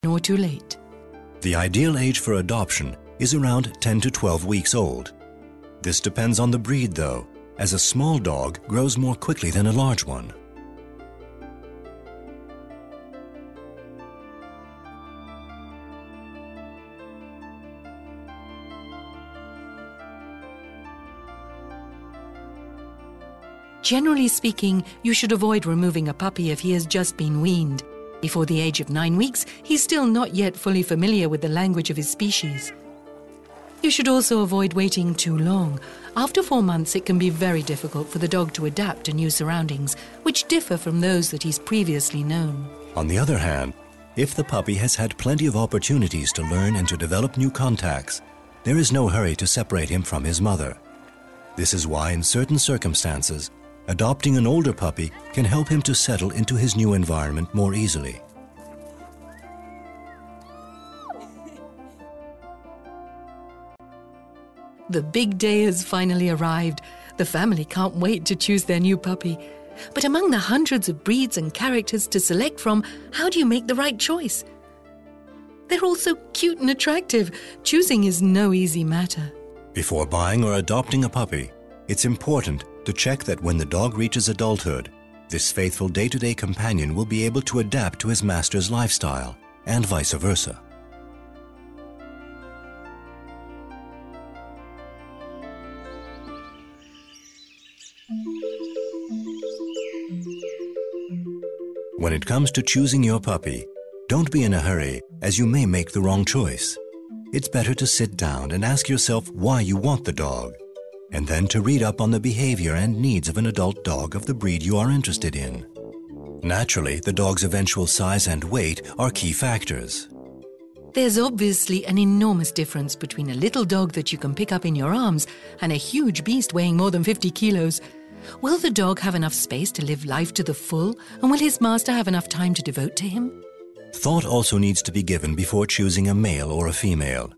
nor too late. The ideal age for adoption is around 10 to 12 weeks old. This depends on the breed though, as a small dog grows more quickly than a large one. Generally speaking, you should avoid removing a puppy if he has just been weaned. Before the age of 9 weeks, he's still not yet fully familiar with the language of his species. You should also avoid waiting too long. After 4 months, it can be very difficult for the dog to adapt to new surroundings, which differ from those that he's previously known. On the other hand, if the puppy has had plenty of opportunities to learn and to develop new contacts, there is no hurry to separate him from his mother. This is why, in certain circumstances, adopting an older puppy can help him to settle into his new environment more easily. The big day has finally arrived. The family can't wait to choose their new puppy. But among the hundreds of breeds and characters to select from, how do you make the right choice? They're all so cute and attractive. Choosing is no easy matter. Before buying or adopting a puppy, it's important to check that when the dog reaches adulthood, this faithful day-to-day companion will be able to adapt to his master's lifestyle, and vice versa. When it comes to choosing your puppy, don't be in a hurry, as you may make the wrong choice. It's better to sit down and ask yourself why you want the dog, and then to read up on the behavior and needs of an adult dog of the breed you are interested in. Naturally, the dog's eventual size and weight are key factors. There's obviously an enormous difference between a little dog that you can pick up in your arms and a huge beast weighing more than 50 kilos. Will the dog have enough space to live life to the full, and will his master have enough time to devote to him? Thought also needs to be given before choosing a male or a female.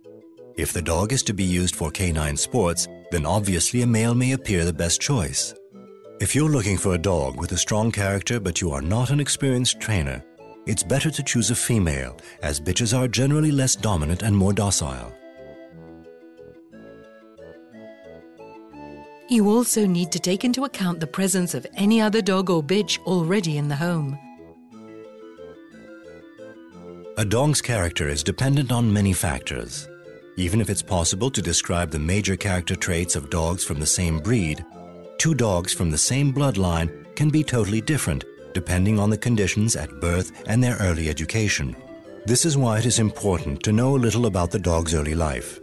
If the dog is to be used for canine sports, then obviously a male may appear the best choice. If you're looking for a dog with a strong character but you are not an experienced trainer, it's better to choose a female, as bitches are generally less dominant and more docile. You also need to take into account the presence of any other dog or bitch already in the home. A dog's character is dependent on many factors. Even if it's possible to describe the major character traits of dogs from the same breed, two dogs from the same bloodline can be totally different depending on the conditions at birth and their early education. This is why it is important to know a little about the dog's early life.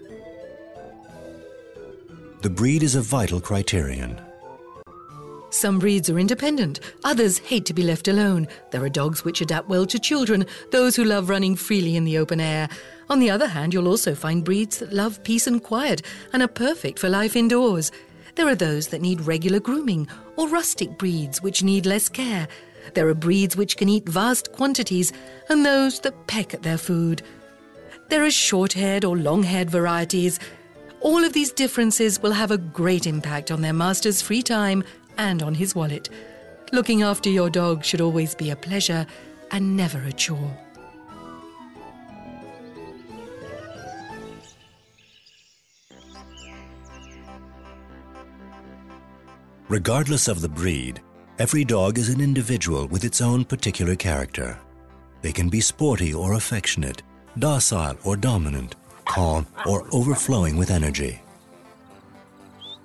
The breed is a vital criterion. Some breeds are independent, others hate to be left alone. There are dogs which adapt well to children, those who love running freely in the open air. On the other hand, you'll also find breeds that love peace and quiet and are perfect for life indoors. There are those that need regular grooming, or rustic breeds which need less care. There are breeds which can eat vast quantities, and those that peck at their food. There are short-haired or long-haired varieties. All of these differences will have a great impact on their master's free time and on his wallet. Looking after your dog should always be a pleasure and never a chore. Regardless of the breed, every dog is an individual with its own particular character. They can be sporty or affectionate, docile or dominant, calm or overflowing with energy.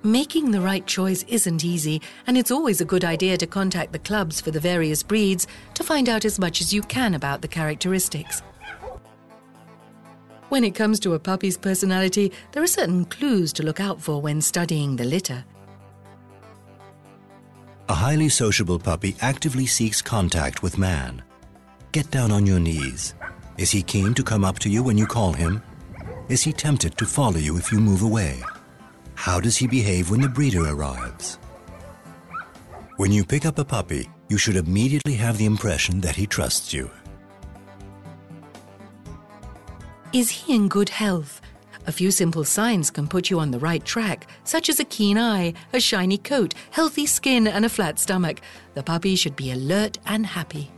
Making the right choice isn't easy, and it's always a good idea to contact the clubs for the various breeds to find out as much as you can about the characteristics. When it comes to a puppy's personality, there are certain clues to look out for when studying the litter. A highly sociable puppy actively seeks contact with man. Get down on your knees. Is he keen to come up to you when you call him? Is he tempted to follow you if you move away? How does he behave when the breeder arrives? When you pick up a puppy, you should immediately have the impression that he trusts you. Is he in good health? A few simple signs can put you on the right track, such as a keen eye, a shiny coat, healthy skin, and a flat stomach. The puppy should be alert and happy.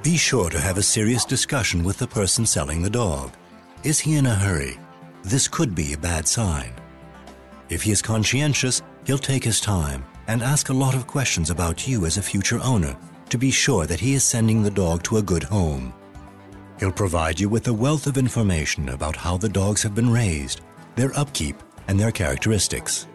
Be sure to have a serious discussion with the person selling the dog. Is he in a hurry? This could be a bad sign. If he is conscientious, he'll take his time and ask a lot of questions about you as a future owner to be sure that he is sending the dog to a good home. He'll provide you with a wealth of information about how the dogs have been raised, their upkeep, and their characteristics.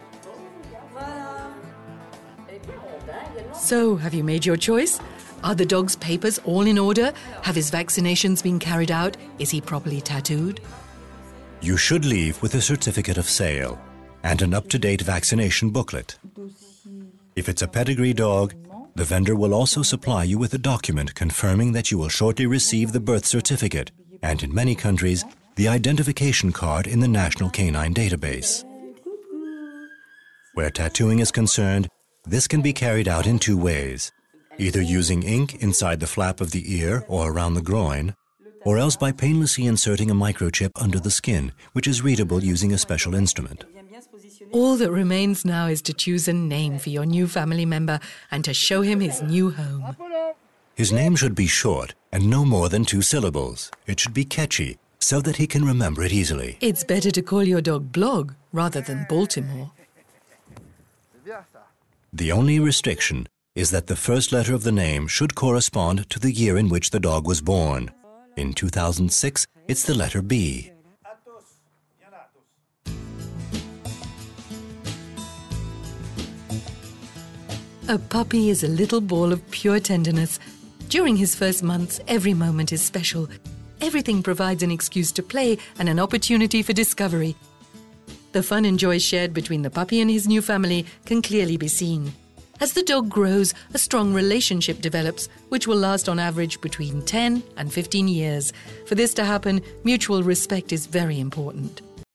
So, have you made your choice? Are the dog's papers all in order? Have his vaccinations been carried out? Is he properly tattooed? You should leave with a certificate of sale and an up-to-date vaccination booklet. If it's a pedigree dog, the vendor will also supply you with a document confirming that you will shortly receive the birth certificate and, in many countries, the identification card in the National Canine Database. Where tattooing is concerned, this can be carried out in two ways, either using ink inside the flap of the ear or around the groin, or else by painlessly inserting a microchip under the skin, which is readable using a special instrument. All that remains now is to choose a name for your new family member and to show him his new home. His name should be short and no more than 2 syllables. It should be catchy so that he can remember it easily. It's better to call your dog Blog rather than Baltimore. The only restriction is that the first letter of the name should correspond to the year in which the dog was born. In 2006, it's the letter B. A puppy is a little ball of pure tenderness. During his first months, every moment is special. Everything provides an excuse to play and an opportunity for discovery. The fun and joy shared between the puppy and his new family can clearly be seen. As the dog grows, a strong relationship develops, which will last on average between 10 and 15 years. For this to happen, mutual respect is very important.